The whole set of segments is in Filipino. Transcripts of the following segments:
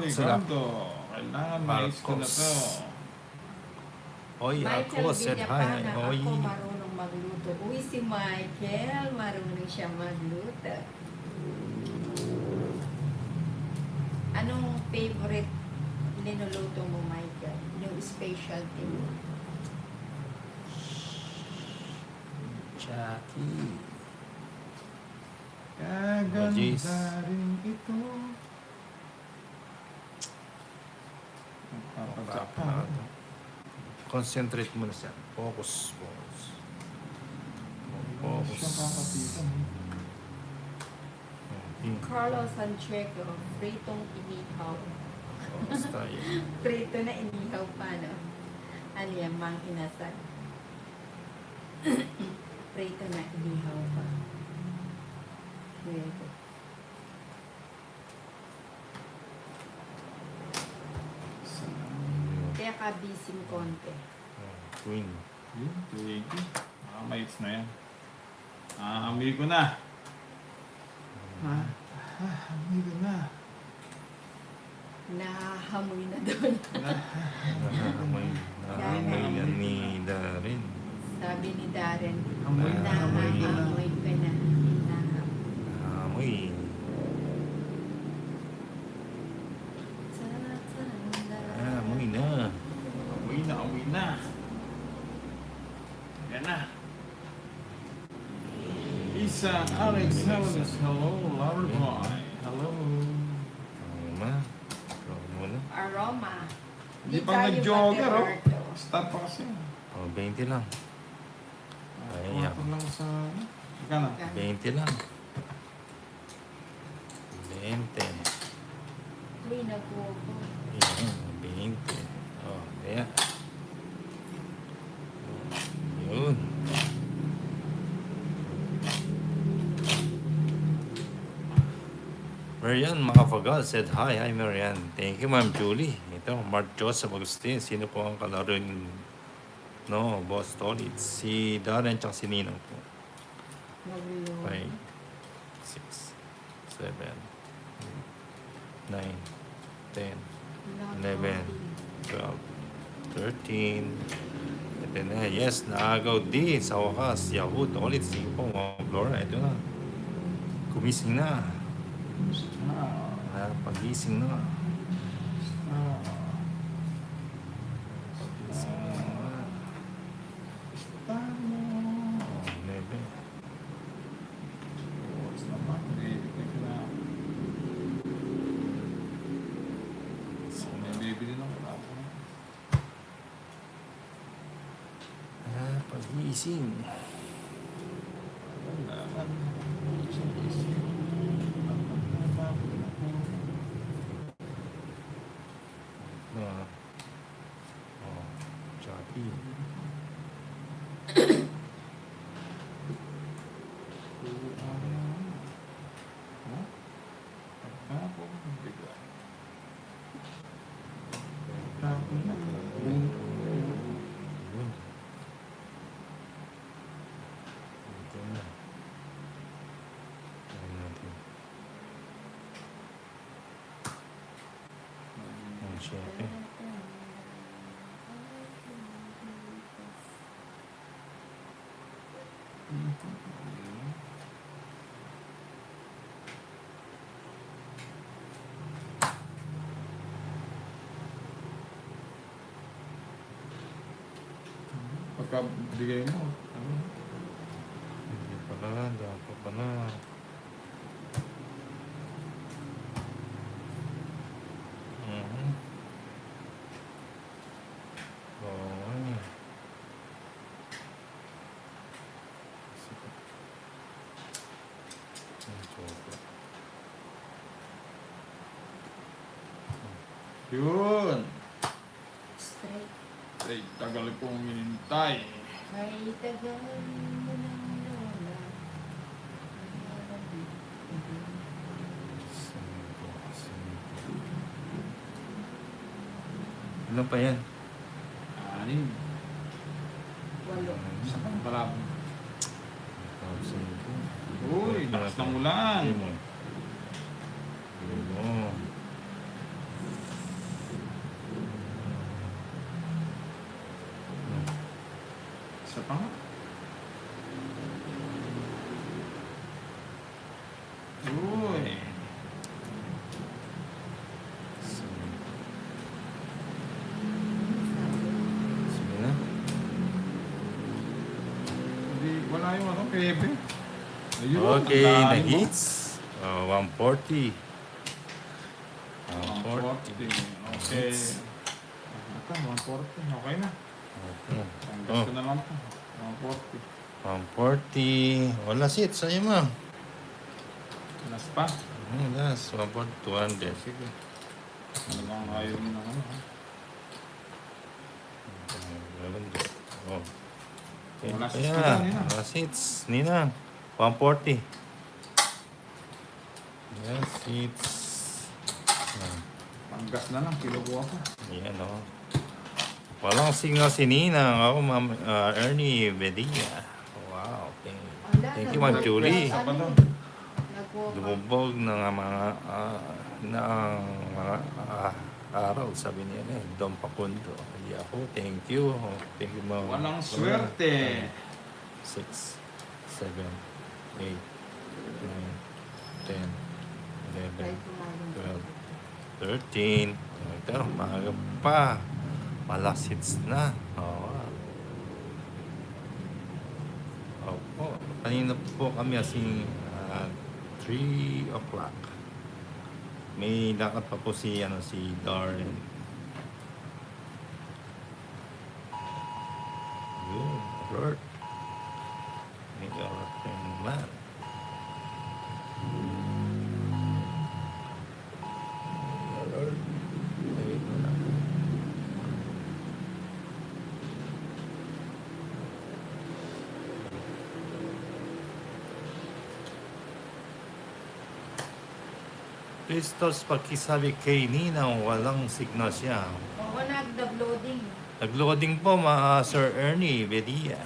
Ricardo. Kailangan mais ko na to. Oy, Michael ako said hi. Villapana, Oy. ako marunong magluto. Uy, si Michael, marunong siya magluto. Anong favorite linuluto mo, Michael? Yung specialty mo? Jackie. Jeez. Kaganda rin ito. Magpapadyak pa. Concentrate mo na siya. Focus, focus. Focus. Siyang kakapitan. Carlos Sancheco, pritong inihaw. Focus tayo. Prito na inihaw pa, no? Ano yan, mang inasal. Prito na inihaw pa. Pwede. Kaya ka busy konti. Queen. Yun, 20. Maits na yan. Amoy ko na. Amoy ko na. Nahahamoy na doon. Naamoy yan ni Darren. Sabi ni Darren, Amoy na, amoy ko na. nahahamoy ka na. Naamoy. Naamoy na. Amoy na, amoy na. Yan na. Isa, Alex, hello, Loverboy. Hello. Aroma. Aroma na. Aroma. Hindi pa tayo nag-jogger, oh. Roberto. Start pa kasi. Oh, 20 lang. Ayan. Kuha lang sa... Ika na. 20 lang. 20. Uy, nag-uoko. Ayan, 20. Oh, kaya. Yun. Marian Makapagal said hi. Hi Marian. Thank you Ma'am Julie. Ito, Mark Joseph Agustin. Sino po ang kalaro yung Boss Tolitz? Si Darren tsaka si Ninong po. Mag-uoko. 5, 6, 7, 9, 10, 11, 12, 13. Ito na. Yes, naagaw din sa wakas. Yahoo, Tolitz. Sige po mga Flora. Ito na. Kumising na. Pagising na. Pagising na. Nebe. Pagising. Jackie. Yun. Ito na. Tignan natin. Ang syempre. Pagka bigay mo, Hindi pala, dapat pala. Oo. Sige. Ang chocolate. yun. Straight. Ay, tagal kong hinintay. Ay, tagal mo ng lola. Ilan pa yan? Anim. Walo. Sa pangbalab. Uy, Uy, lakas ng ulan. Hindi mo. Pepe. Ayun, Okay, ang na lalim, oh. hits. 140. 140. Okay. Ito, 140. Okay na. Okay. Ang Oh, gusto na lang po. 140. 140. Wala seats. Sa'yo, ma'am. Last pa. Last. 140. 200. Sige. Ano bang ayaw mo na ano? Ha? Oh. Okay. Wala seats Kaya, pa dyan, Nina. wala seats. Nina. 140. Yes, seats. Panggas na lang. Kinukuha ko. Yan, oh. Walang signal si Nina. Ako, ma'am, Ernie Bedilla. Wow. Thank you, Ma'am Julie. Isa pa doon. Lumubog ng mga araw, sabi niya na, Dom Pacundo. Yahoo, thank you. Thank you, Ma'am. Walang swerte. 6, 7, 8, 9, 10, 11, 12, 13. Ito, maaga pa. Malas hits na. Oo. Opo. Kanina po kami asing 3 o'clock. May lakad pa po si Darren. Yun, alert. May alert na naman. Alert. Ayun na. Crystals, pakisabi kay Ninang walang signal siya. Oo, nag-downloading. Nag-loading po, Sir Ernie Bedilla.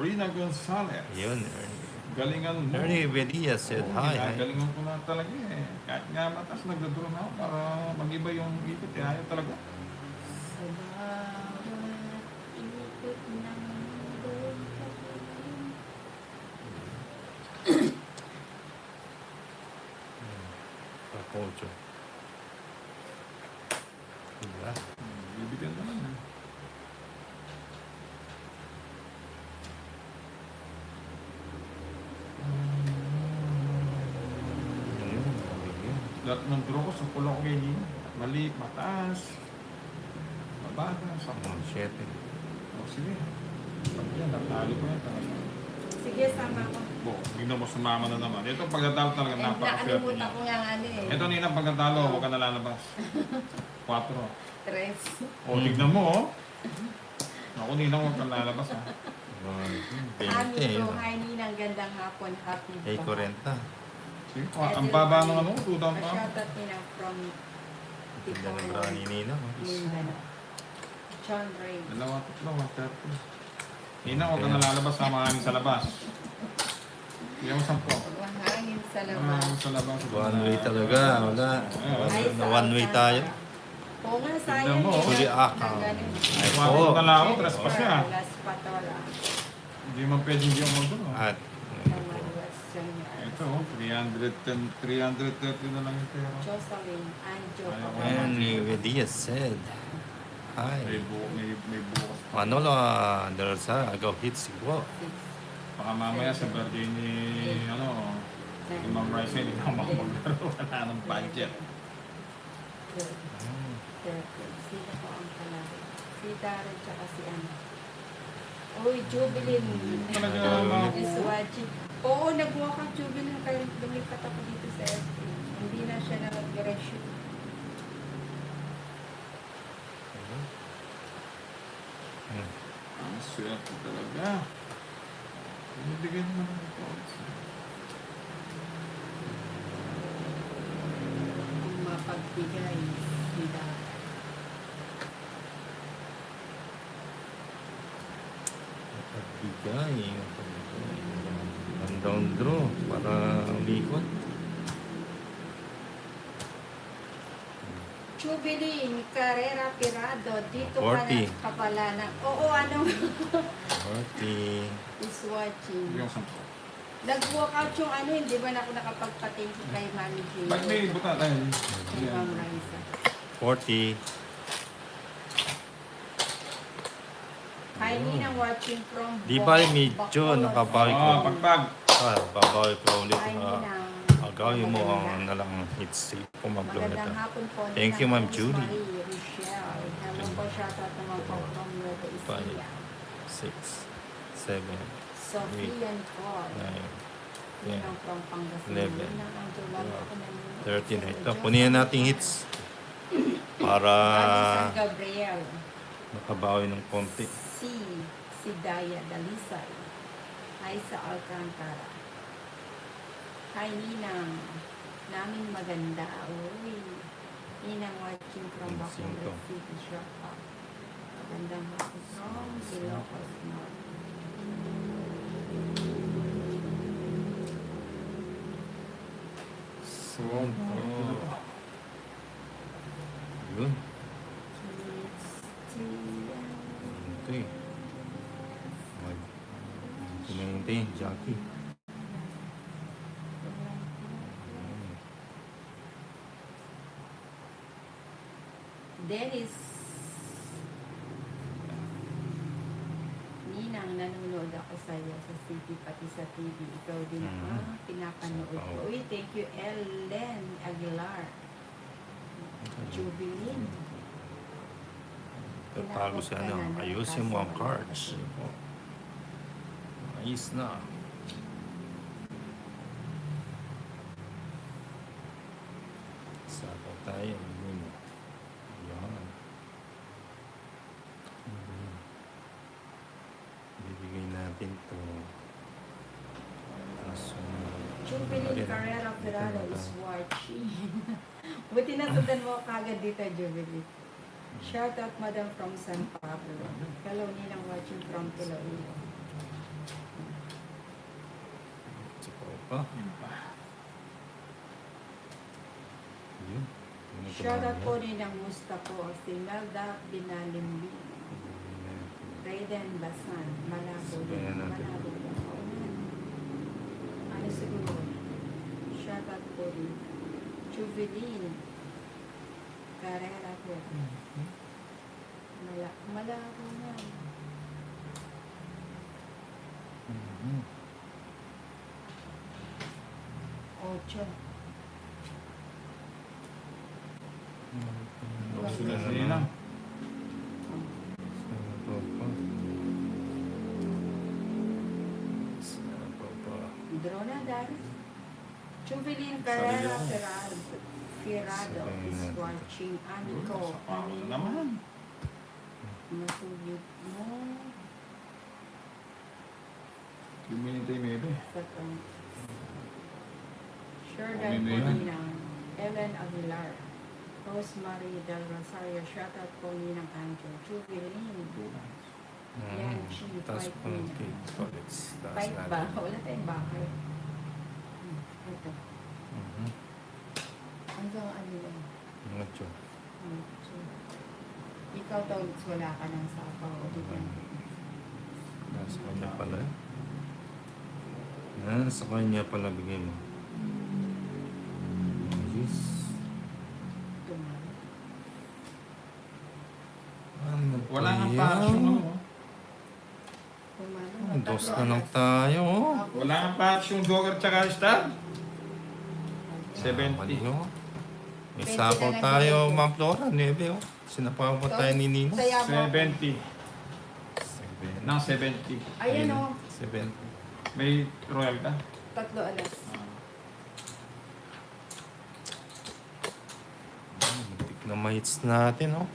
Rina Gonzalez. Yun, Ernie. Galingan mo. Ernie Bedilla said hi. Galingan ko na talaga eh. Kahit nga matas nagdodro na ako para mag-iba yung ikot. Eh, ayaw talaga. Sa bawat ikot ng mundo. Pakocho. Diba? Bibigyan naman eh. Ayun, nabigyan. Lahat ng draw ko sa pula ko kay Nina. Mali, mataas. Mababa, sakto. 7. O sige. Pag yan, natalo ko yan talaga. Sige, sama ko. Bo, tignan mo sumama na naman. Ito pagkatalo talaga Eh, napaka-swerte nakalimutan niya. ko yung ano eh. Ito Nina, pagkatalo, huwag ka na lalabas. 4. Tres. O, tignan mo oh. Ako Nina, huwag ka lalabas ha. Ano 20. ito, hi Ninang, gandang hapon, happy Ay, 40. Sige, ang baba ng ano, 2 down pa. Shoutout Ninang from Ganda ng bra ni Ninang. Mindanao. John Ray. Dalawa, tatlo, 130. Nina, huwag ka na lalabas, sama kami sa labas. Tignan mo 10. Mahangin sa labas. Mahangin sa labas. One way talaga. Wala. Ay, One way tayo. Oo nga, sayang. Tignan mo, eh. Huli ako. Na ganun. Ay, Wala po. na lang ako, trespass siya. Last patola. Hindi man pwede hindi ako magdun. At, Ito, 330 na lang yung pera. Jocelyn, Anjo, Henry Vedilla said, hi. May bukas. Manolo del Sar, agaw hits siguro. Baka mamaya sa birthday ni, ni Ma'am Rice, hindi na makapaglaro. Wala ng budget. Sino po ang kalaro? Si Darren tsaka si ano. Uy, Jubilin. Talaga, Is watching. Oo, nag-walk ang Jubilin. Kaya lumipat ako dito sa FB. Hindi na siya na mag-reshoot. ang swerte talaga. Binibigyan naman ng points. Ang mapagbigay si Darren. Pagbigay. Ang down draw para umikot. Jubilin, Carrera Pirado. Dito ka 40. na kapala ng... Oo, ano? 40. Is watching. Yung 10. Nag-walk out yung ano, hindi ba na ako nakapagpating kay Mami J? Ba't may buta tayo? Kay Ma'am Raisa. 40. Hi Hi, Ninang watching from Di ba medyo Bacolod. nakabawi ko? Oo, pagpag. Babawi ko ulit. Hi, Ninang. Gawin mo Maganda. ang nalang hits po mag-blow na Magandang hapon po. Thank you, Ma'am Judy. Marie Rochelle. Hello po, shoutout naman po from Nueva Ecija. 6, 7, Sofian Paul. 9, Ninang from Pangasinan. 11, Ninang Angel, lalo ako na Ninang. 13. Ito, Diyos, punin na natin hits para San Gabriel. makabawi ng konti. Si Daya Dalisay. Hi sa Alcantara. Hi, Ninang. Naming maganda. Uy. Ninang watching from Bacolod City, Shoppa. Magandang hapon from Ilocos North. So, yun. Ito eh. Pinahintay, Jackie. Dennis. Ninang, nanonood ako sa iyo sa city, pati sa TV. Ikaw din pinapanood ko. Uy, thank you, Ellen Aguilar. Jubilin. Tatalo si ano, ayusin mo ang cards. Ayos na. Saka tayo. Yun. Yan. Bibigay natin to. Jubilin Carrera Ferraro is watching. Buti nasundan mo kagad dito, Jubilin. Shout out, Madam from San Pablo. Hello, Ninang watching from Iloilo. Saka pa. Yun. Shout out po Ninang Mustafa, si Melda Binalimbi. Raiden Basan, Malabo din. Malabo din. Ano siguro? Shout out po rin. Jubilin Carrera po. Malabo na. Ocho. Sila sila. Dronadar. Jubilin Carrera Ferrado is watching. Anico. Ano naman? Masugid mo. Community maybe. Jordan Polinang. Ellen Aguilar. Rosemary Del Rosario. Shout out po Ninang Angel. Jubilin. Yan, G. Tapos Fight po ng cake. Fight ba? Wala tayong bakit. Ito. Hanggang ano yan? Mucho. So, ikaw daw wala ka ng sapaw. O di ba? Nasa kanya pala. Sa kanya pala bigay mo. Yes. Tumalo. Ano Wala ba nga yan? passion, no? Tumalo. Dos na lang tayo. Oh. Wala nga passion, Joker tsaka Star. 70. Maliho. May 20 sapaw na lang tayo, bigay ko. Ma'am Flora. 9, oh. Sinapaw pa tayo ni Nino. Saya mo. 70. 7. Nang 70. Ayan o. 7. May royal ka? Tatlo alas. Ah. Muntik na mahits natin, oh.